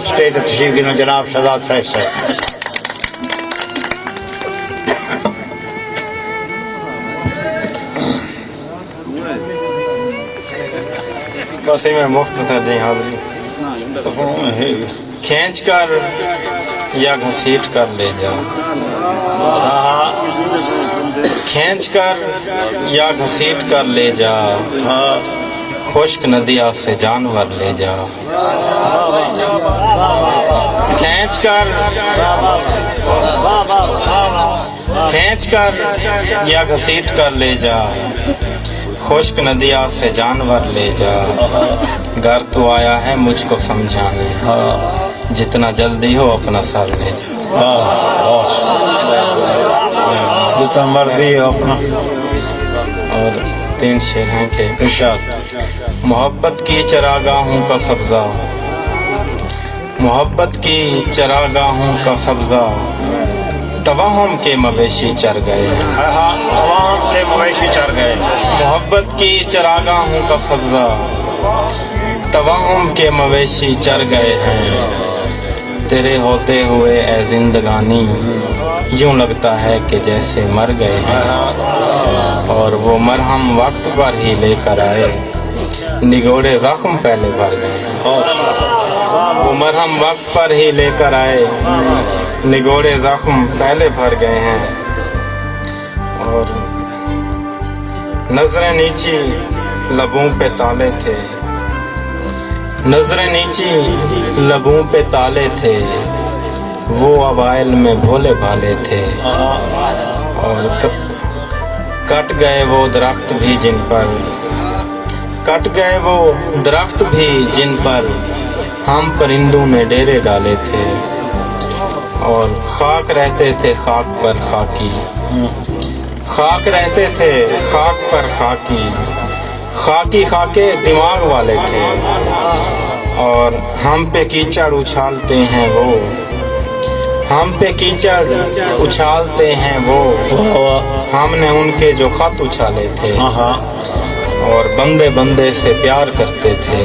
Stage تشریف گنو جناب شہزاد فیض صاحب. بس میں مختصر نہیں حاضری کھینچ کر یا گھسیٹ کر لے جا کھینچ کر یا گھسیٹ کر لے جا خشک ندیا سے جانور لے جا کھینچ کر یا گھسیٹ کر لے جا خشک ندیا سے جانور لے جا گھر تو آیا ہے مجھ کو سمجھانے جتنا جلدی ہو اپنا سر لے جا جتنا مرضی ہو اپنا. اور 3 شعر ہیں کہ محبت کی چراگاہوں کا سبزہ محبت کی چراگاہوں کا سبزہ توہم کے مویشی چر گئے توہم کے مویشی چر گئے. محبت کی چراگاہوں کا سبزہ توہم کے مویشی چر گئے ہیں تیرے ہوتے ہوئے اے زندگانی یوں لگتا ہے کہ جیسے مر گئے ہیں اور وہ مرہم وقت پر ہی لے کر آئے نگوڑے زخم پہلے بھر گئے ہیں وہ مرہم وقت پر ہی لے کر آئے نگوڑے زخم پہلے بھر گئے ہیں اور نظریں نیچی لبوں پہ تالے تھے نظریں نیچی لبوں پہ تالے تھے وہ اوائل میں بھولے بھالے تھے اور کٹ گئے وہ درخت بھی جن پر کٹ گئے وہ درخت بھی جن پر ہم پرندوں نے ڈیرے ڈالے تھے اور خاک رہتے تھے خاک پر خاکی خاک رہتے تھے خاک پر خاکی خاکی خاکے دماغ والے تھے اور ہم پہ کیچڑ اچھالتے ہیں وہ ہم پہ کیچڑ اچھالتے ہیں وہ ہم نے ان کے جو خط اچھالے تھے اور بندے بندے سے پیار کرتے تھے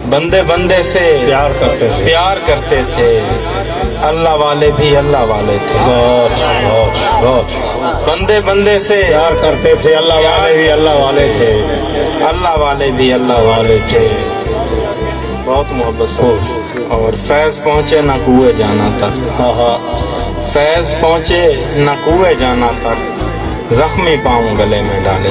بندے بندے سے پیار کرتے تھے اللہ والے بھی اللہ والے تھے بندے بندے سے پیار کرتے تھے اللہ والے بھی اللہ والے تھے اللہ والے بھی اللہ والے تھے بہت محبت سے. اور فیض پہنچے نہ کوئے جانا تک فیض پہنچے نہ کوئے جانا تک زخمی پاؤں گلے میں ڈالے.